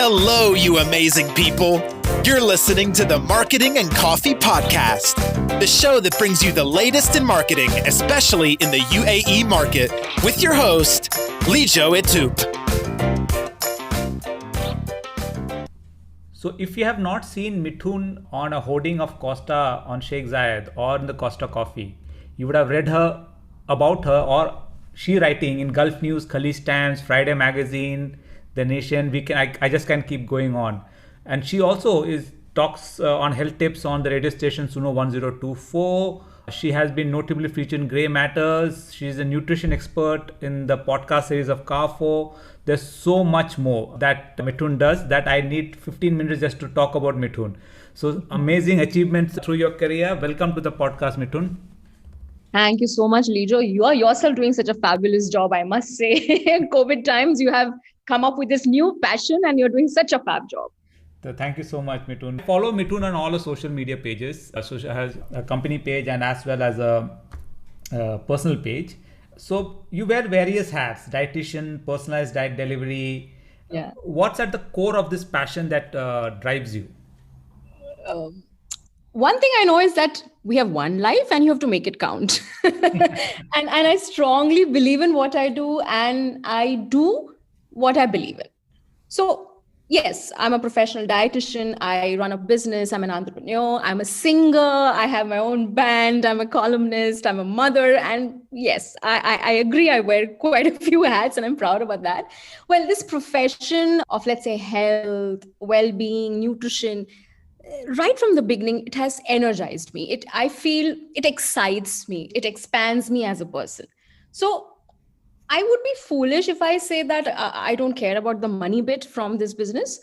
Hello, you amazing people. You're listening to the Marketing and Coffee Podcast, the show that brings you the latest in marketing, especially in the UAE market, with your host, Lijo Etup. So if you have not seen Mitun on a hoarding of Costa on Sheikh Zayed or in the Costa Coffee, you would have read about her or she writing in Gulf News, Khalij Times, Friday Magazine, The Nation. I just can't keep going on. And she also talks on health tips on the radio station Suno 1024. She has been notably featured in Grey Matters. She's a nutrition expert in the podcast series of Carrefour. There's so much more that Mitun does that I need 15 minutes just to talk about Mitun. So amazing achievements through your career. Welcome to the podcast, Mitun. Thank you so much, Lijo. You are yourself doing such a fabulous job, I must say. In COVID times, you have come up with this new passion and you're doing such a fab job. So thank you so much, Mitun. Follow Mitun on all the social media pages. So she has a company page and as well as a personal page. So you wear various hats: dietitian, personalized diet delivery. Yeah. What's at the core of this passion that drives you? One thing I know is that we have one life and you have to make it count. and I strongly believe in what I do and I do what I believe in. So yes, I'm a professional dietitian. I run a business. I'm an entrepreneur. I'm a singer. I have my own band. I'm a columnist. I'm a mother. And yes, I agree. I wear quite a few hats and I'm proud about that. Well, this profession of, let's say, health, well-being, nutrition, right from the beginning, it has energized me. I feel it excites me. It expands me as a person. So I would be foolish if I say that I don't care about the money bit from this business,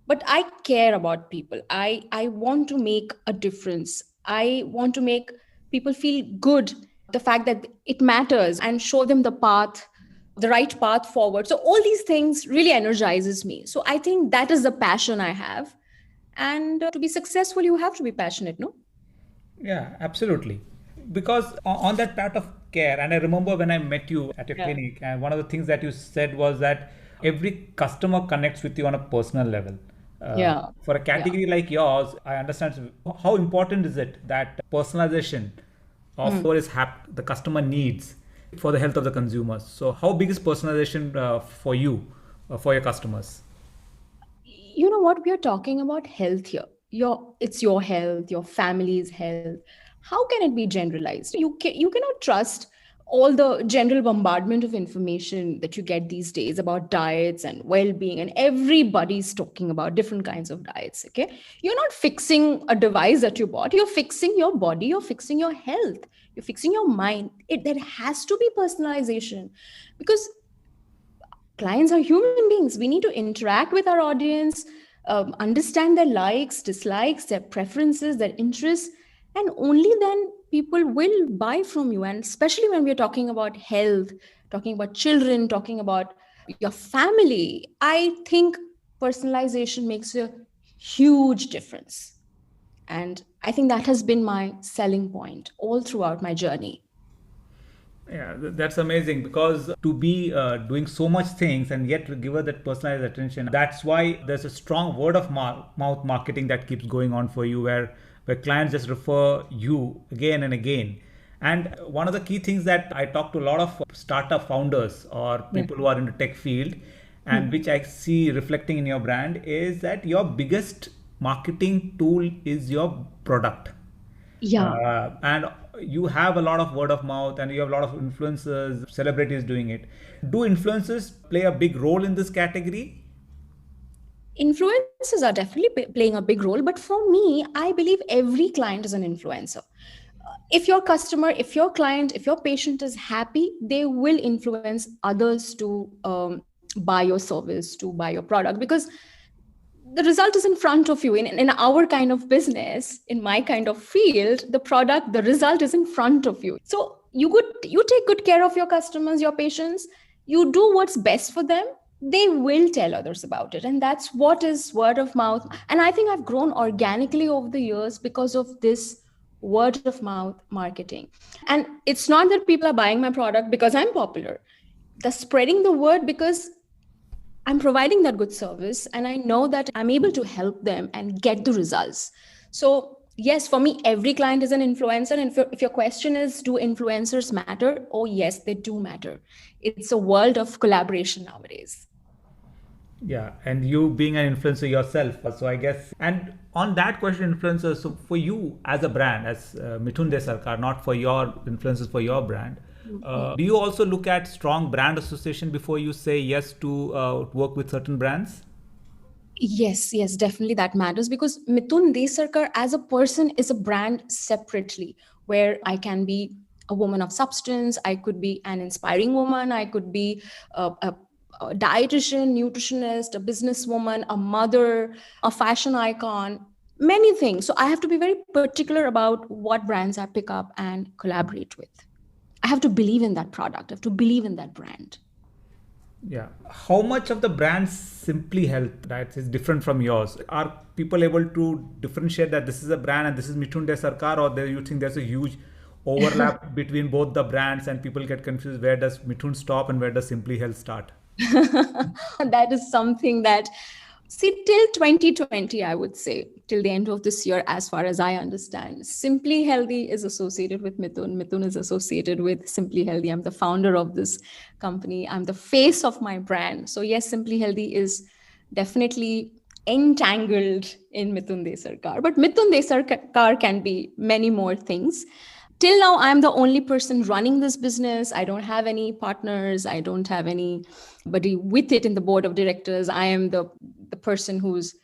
but I care about people. I want to make a difference. I want to make people feel good, the fact that it matters and show them the path, the right path forward. So all these things really energizes me. So I think that is the passion I have. And to be successful, you have to be passionate, no? Yeah, absolutely. Because on that part of care, and I remember when I met you at your clinic, and one of the things that you said was that every customer connects with you on a personal level. For a category like yours, I understand how important is it that personalization of what is the customer needs for the health of the consumers. So how big is personalization for you, for your customers? You know what? We are talking about health here. It's your health, your family's health. How can it be generalized? You cannot trust all the general bombardment of information that you get these days about diets and well-being, and everybody's talking about different kinds of diets. Okay, you're not fixing a device that you bought. You're fixing your body. You're fixing your health. You're fixing your mind. There has to be personalization because clients are human beings. We need to interact with our audience, understand their likes, dislikes, their preferences, their interests. And only then people will buy from you. And especially when we're talking about health, talking about children, talking about your family, I think personalization makes a huge difference. And I think that has been my selling point all throughout my journey. Yeah, that's amazing because to be doing so much things and yet to give her that personalized attention, that's why there's a strong word of mouth marketing that keeps going on for you where clients just refer you again and again. And one of the key things that I talk to a lot of startup founders or people who are in the tech field and which I see reflecting in your brand is that your biggest marketing tool is your product. And you have a lot of word of mouth and you have a lot of influencers, celebrities doing it. Do influencers play a big role in this category? Influencers are definitely playing a big role, but for me, I believe every client is an influencer. If your customer, if your client, if your patient is happy, they will influence others to buy your service, to buy your product, because the result is in front of you. In our kind of business, in my kind of field, the result is in front of you. So you take good care of your customers, your patients, you do what's best for them, they will tell others about it. And that's what is word of mouth. And I think I've grown organically over the years because of this word of mouth marketing. And it's not that people are buying my product because I'm popular. They're spreading the word because I'm providing that good service and I know that I'm able to help them and get the results. So yes, for me, every client is an influencer. And if your question is, do influencers matter? Oh, yes, they do matter. It's a world of collaboration nowadays. Yeah, and you being an influencer yourself. So I guess, and on that question, influencers, so for you as a brand, as Mitun De Sarkar, not for your influencers, for your brand, do you also look at strong brand association before you say yes to work with certain brands? Yes, definitely that matters because Mitun De Sarkar as a person is a brand separately, where I can be a woman of substance, I could be an inspiring woman, I could be a dietitian, nutritionist, a businesswoman, a mother, a fashion icon, many things. So I have to be very particular about what brands I pick up and collaborate with. I have to believe in that product, I have to believe in that brand. Yeah. How much of the brand's Simply Health diet is different from yours? Are people able to differentiate that this is a brand and this is Mitun De Sarkar, or do you think there's a huge overlap between both the brands and people get confused? Where does Mitun stop and where does Simply Health start? That is something that, see, till 2020, I would say, till the end of this year, as far as I understand, Simply Healthy is associated with Mitun. Mitun is associated with Simply Healthy. I'm the founder of this company. I'm the face of my brand. So yes, Simply Healthy is definitely entangled in Mitun De Sarkar. But Mitun De Sarkar can be many more things. Till now, I'm the only person running this business. I don't have any partners. I don't have anybody with it in the board of directors. I am the person who's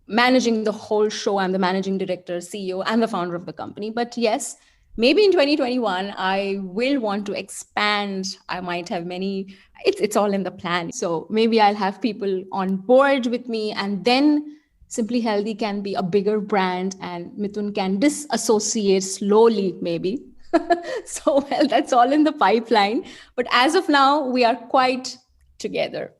managing the whole show. I'm the managing director, CEO, and the founder of the company. But yes, maybe in 2021, I will want to expand. I might have it's all in the plan. So maybe I'll have people on board with me, and then Simply Healthy can be a bigger brand and Mitun can disassociate slowly, maybe. So, well, that's all in the pipeline. But as of now, we are quite together.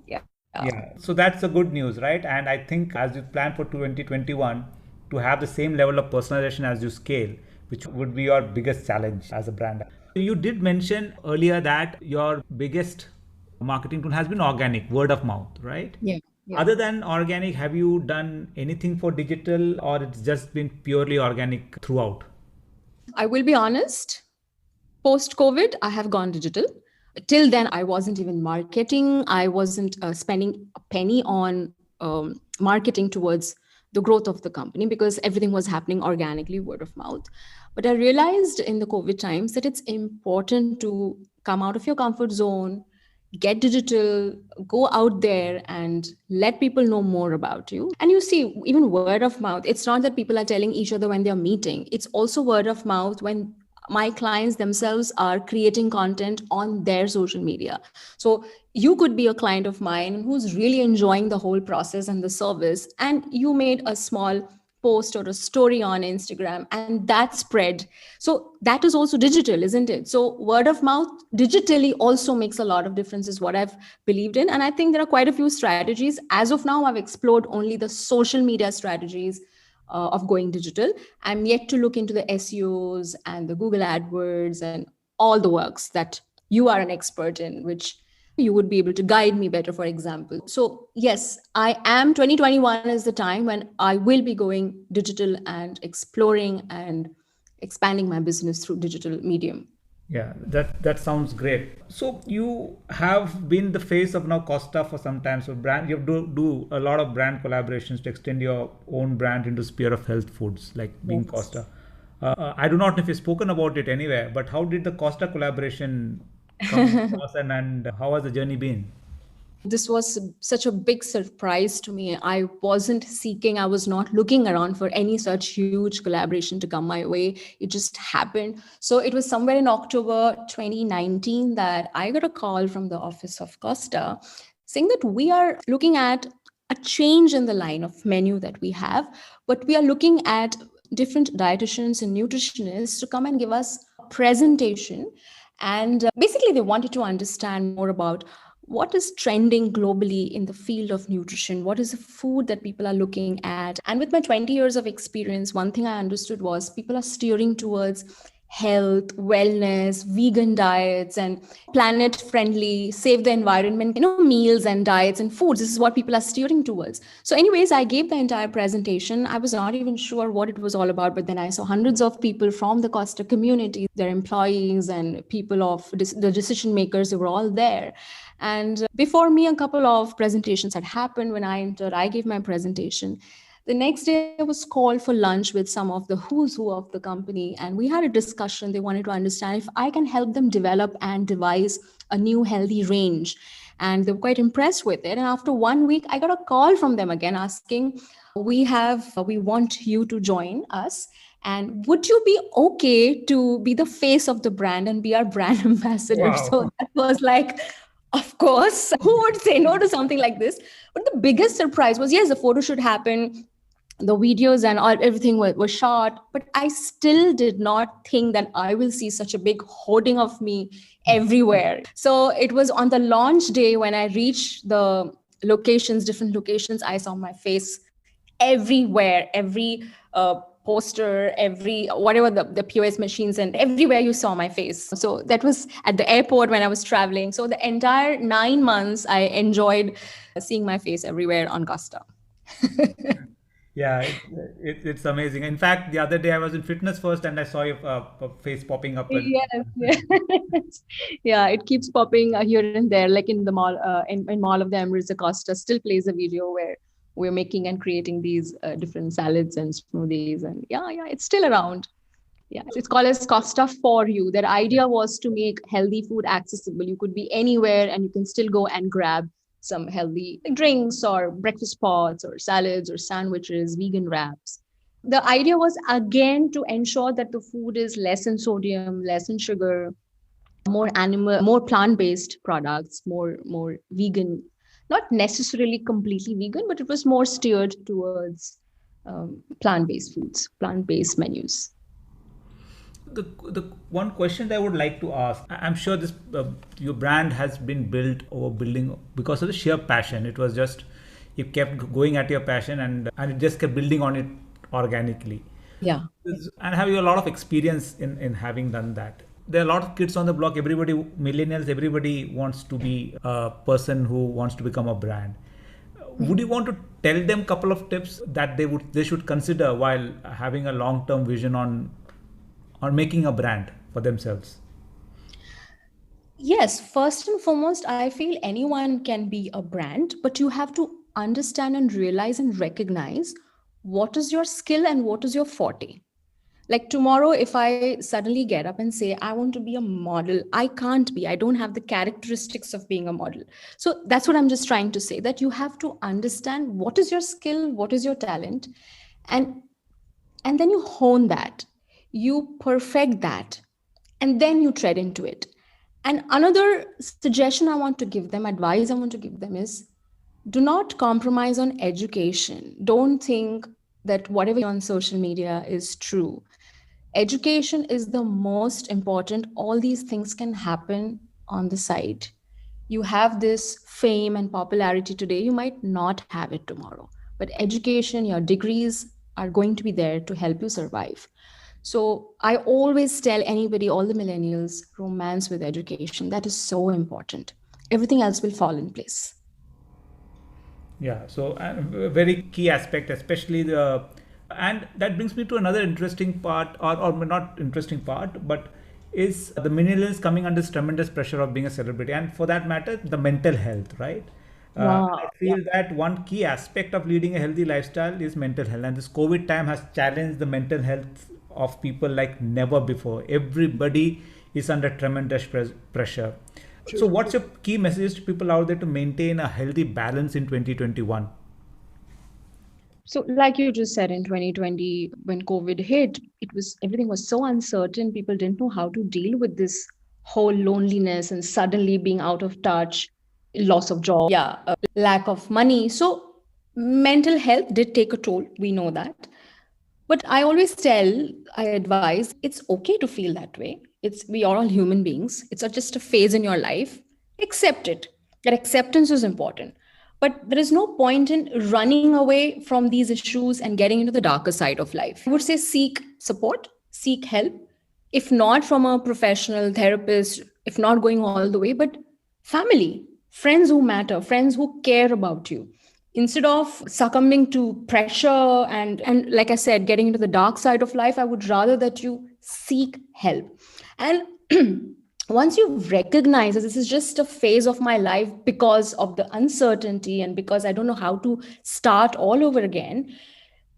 Yeah. Yeah. So that's the good news, right? And I think as you plan for 2021 to have the same level of personalization as you scale, which would be your biggest challenge as a brand. You did mention earlier that your biggest marketing tool has been organic, word of mouth, right? Yeah. Other than organic, have you done anything for digital, or it's just been purely organic throughout? I will be honest, post-COVID, I have gone digital. Till then, I wasn't even marketing. I wasn't spending a penny on marketing towards the growth of the company because everything was happening organically, word of mouth. But I realized in the COVID times that it's important to come out of your comfort zone, get digital, go out there and let people know more about you. And you see, even word of mouth, it's not that people are telling each other when they're meeting. It's also word of mouth when my clients themselves are creating content on their social media. So you could be a client of mine who's really enjoying the whole process and the service, and you made a small post or a story on Instagram and that spread. So that is also digital, isn't it? So word of mouth digitally also makes a lot of difference is what I've believed in. And I think there are quite a few strategies. As of now, I've explored only the social media strategies of going digital. I'm yet to look into the SEOs and the Google AdWords and all the works that you are an expert in, which you would be able to guide me better, for example. So yes, 2021 is the time when I will be going digital and exploring and expanding my business through digital medium. Yeah, that sounds great. So you have been the face of now Costa for some time. So brand, you do a lot of brand collaborations to extend your own brand into sphere of health foods, like being Yes. Costa. I do not know if you've spoken about it anywhere, but how did the Costa collaboration come across, and how has the journey been? This was such a big surprise to me. I wasn't seeking, I was not looking around for any such huge collaboration to come my way. It just happened. So it was somewhere in October 2019 that I got a call from the office of Costa saying that we are looking at a change in the line of menu that we have, but we are looking at different dietitians and nutritionists to come and give us a presentation. And basically, they wanted to understand more about what is trending globally in the field of nutrition, what is the food that people are looking at. And with my 20 years of experience, one thing I understood was people are steering towards health, wellness, vegan diets, and planet friendly, save the environment, meals and diets and foods. This is what people are steering towards. So anyways, I gave the entire presentation. I was not even sure what it was all about, but then I saw hundreds of people from the Costa community, their employees and people of the decision makers, they were all there. And before me, a couple of presentations had happened. When I entered, I gave my presentation. The next day, I was called for lunch with some of the who's who of the company, and we had a discussion. They wanted to understand if I can help them develop and devise a new healthy range. And they were quite impressed with it. And after 1 week, I got a call from them again asking, we want you to join us. And would you be okay to be the face of the brand and be our brand ambassador? Wow. So that was like, of course, who would say no to something like this? But the biggest surprise was, yes, the photo shoot happened, the videos and everything was shot, but I still did not think that I will see such a big hoarding of me everywhere. So it was on the launch day when I reached the different locations, I saw my face everywhere, every poster, every whatever the POS machines, and everywhere you saw my face. So that was at the airport when I was traveling. So the entire 9 months, I enjoyed seeing my face everywhere on Costa. Yeah, it's amazing. In fact, the other day I was in Fitness First and I saw your face popping up. Yes. Yeah, it keeps popping here and there, like in the mall, in Mall of the Emirates, Costa still plays a video where we're making and creating these different salads and smoothies. And yeah, it's still around. Yeah, it's called as Costa for you. That idea was to make healthy food accessible. You could be anywhere and you can still go and grab some healthy drinks or breakfast pots or salads or sandwiches, vegan wraps. The idea was again to ensure that the food is less in sodium, less in sugar, more plant-based products, more vegan, not necessarily completely vegan, but it was more steered towards plant-based foods, plant-based menus. The one question that I would like to ask, I'm sure this your brand has been built over building because of the sheer passion. It was just you kept going at your passion and it just kept building on it organically. Yeah. And have you a lot of experience in having done that? There are a lot of kids on the block. Everybody, millennials, everybody wants to be a person who wants to become a brand. Would you want to tell them a couple of tips that they should consider while having a long-term vision on making a brand for themselves? Yes, first and foremost, I feel anyone can be a brand, but you have to understand and realize and recognize what is your skill and what is your forte. Like tomorrow, if I suddenly get up and say, I want to be a model, I can't be. I don't have the characteristics of being a model. So that's what I'm just trying to say, that you have to understand what is your skill, what is your talent, and then you hone that. You perfect that, and then you tread into it. And another suggestion I want to give them, advice I want to give them is, do not compromise on education. Don't think that whatever on social media is true. Education is the most important. All these things can happen on the side. You have this fame and popularity today, you might not have it tomorrow. But education, your degrees are going to be there to help you survive. So I always tell anybody, all the millennials, romance with education. That is so important. Everything else will fall in place. Yeah, so a very key aspect, especially and that brings me to another interesting part, or not interesting part, but is the millennials coming under this tremendous pressure of being a celebrity, and for that matter, the mental health, right? Wow. I feel that one key aspect of leading a healthy lifestyle is mental health, and this COVID time has challenged the mental health of people like never before. Everybody is under tremendous pressure. So what's your key message to people out there to maintain a healthy balance in 2021? So like you just said, in 2020, when COVID hit, everything was so uncertain. People didn't know how to deal with this whole loneliness and suddenly being out of touch, loss of job, lack of money. So mental health did take a toll. We know that. But I advise, it's okay to feel that way. We are all human beings. It's not just a phase in your life. Accept it. That acceptance is important. But there is no point in running away from these issues and getting into the darker side of life. I would say seek support, seek help, if not from a professional therapist, if not going all the way, but family, friends who matter, friends who care about you. Instead of succumbing to pressure and like I said, getting into the dark side of life, I would rather that you seek help. And once you recognize that this is just a phase of my life because of the uncertainty and because I don't know how to start all over again,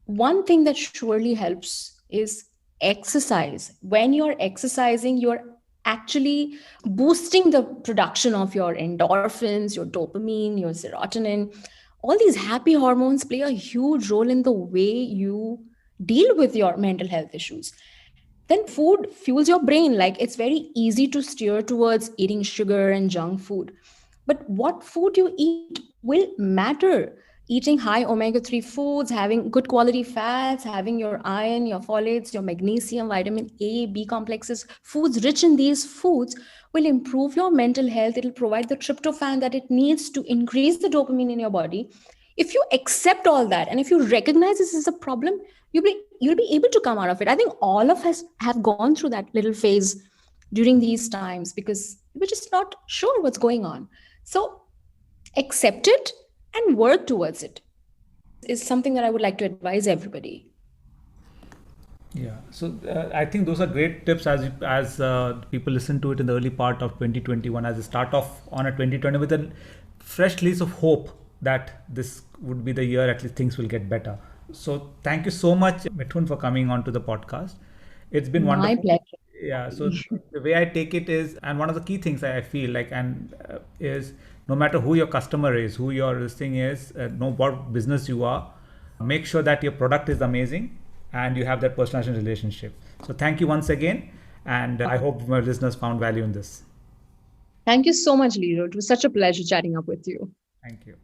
one thing that surely helps is exercise. When you're exercising, you're actually boosting the production of your endorphins, your dopamine, your serotonin. All these happy hormones play a huge role in the way you deal with your mental health issues. Then food fuels your brain. Like, it's very easy to steer towards eating sugar and junk food. But what food you eat will matter. Eating high omega 3 foods, having good quality fats, having your iron, your folates, your magnesium, vitamin A, B complexes, foods rich in these foods will improve your mental health. It'll provide the tryptophan that it needs to increase the dopamine in your body. If you accept all that and if you recognize this is a problem, you'll be able to come out of it. I think all of us have gone through that little phase during these times because we're just not sure what's going on. So accept it and work towards it is something that I would like to advise everybody. Yeah, so I think those are great tips as people listen to it in the early part of 2021 as a start off on a 2020 with a fresh lease of hope that this would be the year at least things will get better. So thank you so much, Mitun, for coming on to the podcast. It's been wonderful. My pleasure. Yeah, so the way I take it is, and one of the key things I feel like, is no matter who your customer is, who your listing is, know what business you are, make sure that your product is amazing and you have that personalized relationship. So thank you once again, and I hope my listeners found value in this. Thank you so much, Lero. It was such a pleasure chatting up with you. Thank you.